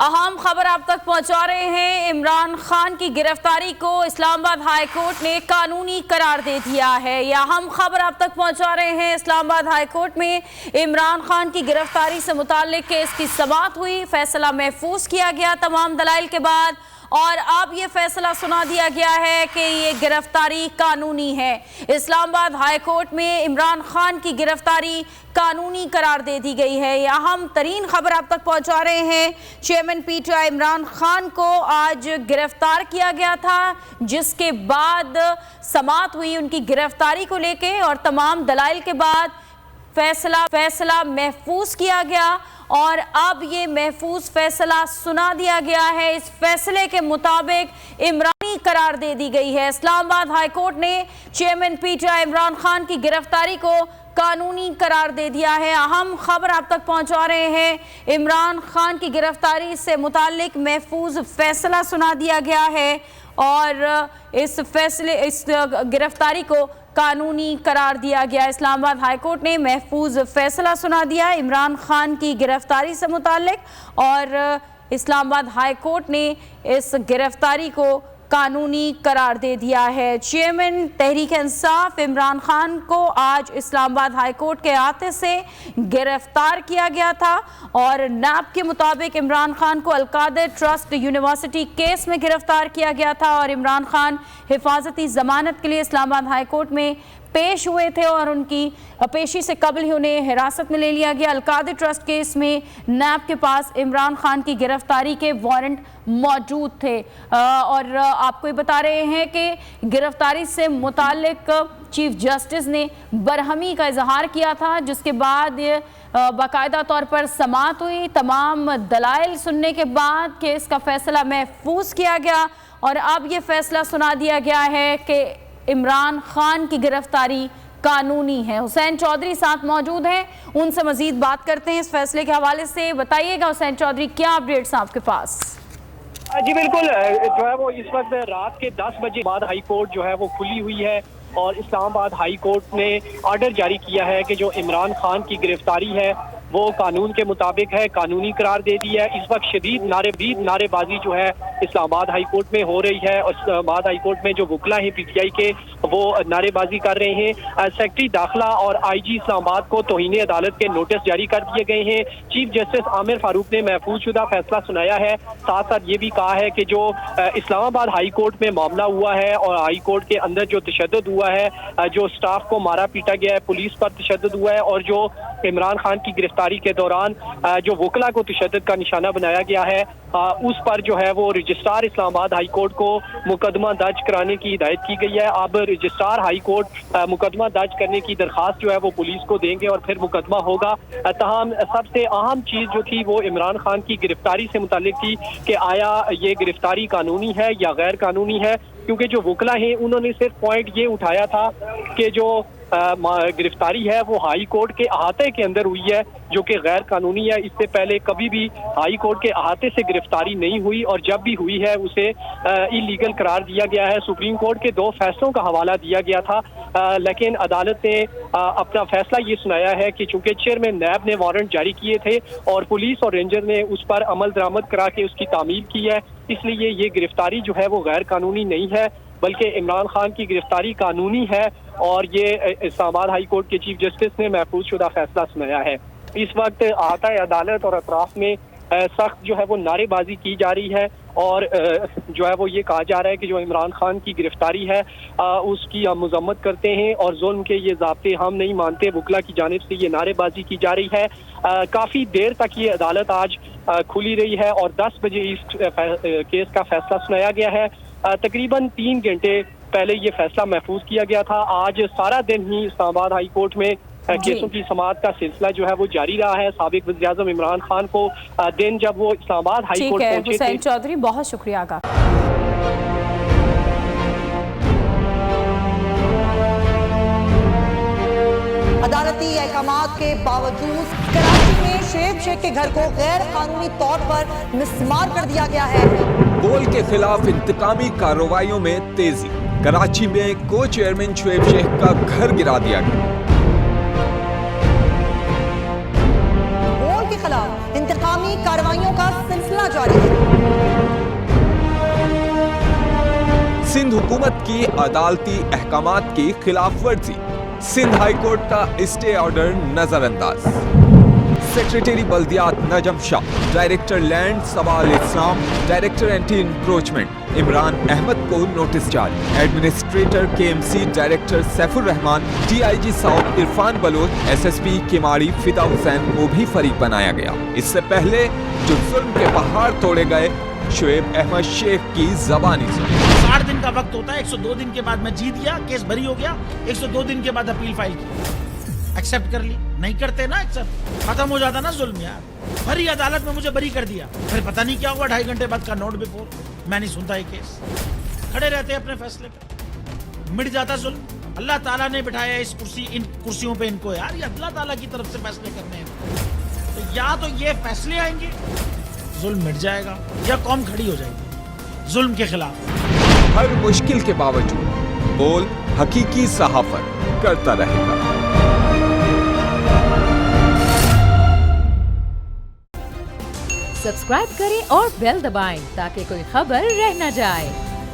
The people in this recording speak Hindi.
अहम खबर आप तक पहुंचा रहे हैं। इमरान खान की गिरफ्तारी को इस्लामाबाद हाई कोर्ट ने कानूनी करार दे दिया है। यह अहम खबर आप तक पहुंचा रहे हैं। इस्लामाबाद हाई कोर्ट में इमरान खान की गिरफ्तारी से मुताल्लिक केस की समाअत हुई, फैसला महफूज किया गया तमाम दलाइल के बाद, और अब ये फैसला सुना दिया गया है कि ये गिरफ्तारी कानूनी है। इस्लामाबाद हाई कोर्ट में इमरान खान की गिरफ्तारी कानूनी करार दे दी गई है। यह अहम तरीन खबर आप तक पहुंचा रहे हैं। चेयरमैन पीटीआई इमरान खान को आज गिरफ्तार किया गया था, जिसके बाद समाअत हुई उनकी गिरफ्तारी को लेके, और तमाम दलाइल के बाद फैसला महफूज किया गया, और अब ये महफूज फैसला सुना दिया गया है। इस फैसले के मुताबिक इमरानी करार दे दी गई है। इस्लामाबाद हाई कोर्ट ने चेयरमैन पीटीआई इमरान खान की गिरफ्तारी को कानूनी करार दे दिया है। अहम खबर आप तक पहुंचा रहे हैं। इमरान खान की गिरफ्तारी से मुताल्लिक महफूज फैसला सुना दिया गया है, और इस गिरफ्तारी को कानूनी करार दिया गया। इस्लामाबाद हाई कोर्ट ने महफूज फैसला सुना दिया इमरान खान की गिरफ्तारी से मुताल्लिक, और इस्लामाबाद हाई कोर्ट ने इस गिरफ्तारी को कानूनी करार दे दिया है। चेयरमैन तहरीक इंसाफ इमरान खान को आज इस्लामाबाद हाई कोर्ट के आते से गिरफ्तार किया गया था, और नैब के मुताबिक इमरान खान को अलकादर ट्रस्ट यूनिवर्सिटी केस में गिरफ्तार किया गया था, और इमरान खान हिफाजती जमानत के लिए इस्लामाबाद हाई कोर्ट में पेश हुए थे, और उनकी पेशी से कबल ही उन्हें हिरासत में ले लिया गया। अलकादर ट्रस्ट केस में नैब के पास इमरान खान की गिरफ्तारी के वारंट मौजूद थे, और आपको ये बता रहे हैं कि गिरफ्तारी से मुताल्लिक चीफ जस्टिस ने बरहमी का इजहार किया था, जिसके बाद बाकायदा तौर पर समाअत हुई। तमाम दलाइल सुनने के बाद केस का फैसला महफूज किया गया, और अब ये फैसला सुना दिया गया है कि इमरान खान की गिरफ्तारी कानूनी है। हुसैन चौधरी साथ मौजूद हैं, उनसे मजीद बात करते हैं इस फैसले के हवाले से। बताइएगा हुसैन चौधरी, क्या अपडेट्स हैं आपके पास? जी बिल्कुल, जो है वो इस वक्त रात के 10 बजे बाद हाई कोर्ट जो है वो खुली हुई है, और इस्लामाबाद हाई कोर्ट ने ऑर्डर जारी किया है कि जो इमरान खान की गिरफ्तारी है वो कानून के मुताबिक है, कानूनी करार दे दी है। इस वक्त शदीद नारेबाजी जो है इस्लामाबाद हाई कोर्ट में हो रही है, और इस्लामाबाद हाई कोर्ट में जो वकला हैं पीटीआई के, वो नारेबाजी कर रहे हैं। सेक्रेटरी दाखिला और आईजी इस्लामाबाद को तौहीन अदालत के नोटिस जारी कर दिए गए हैं। चीफ जस्टिस आमिर फारूक ने महफूज शुदा फैसला सुनाया है। साथ साथ ये भी कहा है कि जो इस्लामाबाद हाई कोर्ट में मामला हुआ है, और हाई कोर्ट के अंदर जो तशद्दुद हुआ है, जो स्टाफ को मारा पीटा गया है, पुलिस पर तशद्दुद हुआ है, और जो इमरान खान की गिरफ्तारी के दौरान जो वकला को तशद्दुद का निशाना बनाया गया है, उस पर जो है वो रजिस्ट्रार इस्लामाबाद हाई कोर्ट को मुकदमा दर्ज कराने की हिदायत की गई है। अब रजिस्ट्रार हाई कोर्ट मुकदमा दर्ज करने की दरखास्त जो है वो पुलिस को देंगे, और फिर मुकदमा होगा। तमाम सबसे अहम चीज जो थी वो इमरान खान की गिरफ्तारी से मुताल्लिक थी कि आया ये गिरफ्तारी कानूनी है या गैर कानूनी है, क्योंकि जो वकला हैं उन्होंने सिर्फ पॉइंट ये उठाया था कि जो गिरफ्तारी है वो हाई कोर्ट के अहाते के अंदर हुई है, जो कि गैर कानूनी है। इससे पहले कभी भी हाई कोर्ट के अहाते से गिरफ्तारी नहीं हुई, और जब भी हुई है उसे इलीगल करार दिया गया है। सुप्रीम कोर्ट के 2 फैसलों का हवाला दिया गया था, लेकिन अदालत ने अपना फैसला ये सुनाया है कि चूंकि चेयरमैन नैब ने वारंट जारी किए थे और पुलिस और रेंजर ने उस पर अमल दरामद करा के उसकी तामील की है, इसलिए ये गिरफ्तारी जो है वो गैर कानूनी नहीं है, बल्कि इमरान खान की गिरफ्तारी कानूनी है। और ये इस्लामाबाद हाई कोर्ट के चीफ जस्टिस ने महफूज शुदा फैसला सुनाया है। इस वक्त अहाता अदालत और अतराफ में सख्त जो है वो नारेबाजी की जा रही है, और जो है वो ये कहा जा रहा है कि जो इमरान खान की गिरफ्तारी है उसकी हम मजम्मत करते हैं, और जुल्म के ये ज़ाब्ते हम नहीं मानते। वकला की जानिब से ये नारेबाजी की जा रही है। काफ़ी देर तक ये अदालत आज खुली रही है, और 10 बजे इस केस का फैसला सुनाया गया है। तकरीबन 3 घंटे पहले ये फैसला महफूज किया गया था। आज सारा दिन ही इस्लामाबाद हाई कोर्ट में केसों की समाअत का सिलसिला जो है वो जारी रहा है। साबिक वज़ीर-ए-आज़म इमरान खान को दिन जब वो इस्लामाबाद हाई कोर्ट पहुंचे थे। हुसैन चौधरी, बहुत शुक्रिया का। अदालती अहकामात के बावजूद कराची में शेख के घर को गैर कानूनी तौर पर मिसमार कर दिया गया है। बोल के खिलाफ इंतकामी कार्रवाइयों में तेजी। कराची में को चेयरमैन शुएब शेख का घर गिरा दिया गया। बोल के खिलाफ इंतकामी कार्रवाइयों का सिलसिला जारी। सिंध हुकूमत की अदालती अहकामात की खिलाफ वर्जी, सिंध हाई कोर्ट का स्टे ऑर्डर नजरअंदाज। सेक्रेटरी बल्दियात Najam Shah, director land Sawal Islam, director anti encroachment Imran Ahmed को नोटिस जारी। Administrator KMC director Saifur Rahman, DIG south Irfan Baloch, SSP Keamari Fida Hussain को भी फरीक बनाया गया। इससे पहले जो जुल्म के पहाड़ तोड़े गए, शुएब अहमद शेख की जबानी सुनी। 60 दिन का वक्त होता है, 102 दिन के बाद मैं जीत गया, केस बरी हो गया, 102 दिन के बाद अपील फाइल की, एक्सेप्ट कर ली। नहीं करते ना एक्सेप्ट, खत्म हो जाता ना जुल्म यार। भरी अदालत में मुझे बरी कर दिया, फिर पता नहीं क्या हुआ, 2.5 घंटे बाद का नोट बिफोर, मैं नहीं सुनता ये केस। खड़े रहते अपने फैसले पे, मिट जाता जुल्म। अल्लाह ताला ने बिठाया इस कुर्सी, इन कुर्सियों पे इनको यार, ये अल्लाह ताला की तरफ से फैसले करने हैं। तो या तो ये फैसले आएंगे, जुल्म मिट जाएगा, या कौम खड़ी हो जाएगी जुल्म के खिलाफ। हर मुश्किल के बावजूद बोल हकीकी सहाफत करता रहेगा। सब्सक्राइब करें और बेल दबाएं ताकि कोई खबर रह न जाए।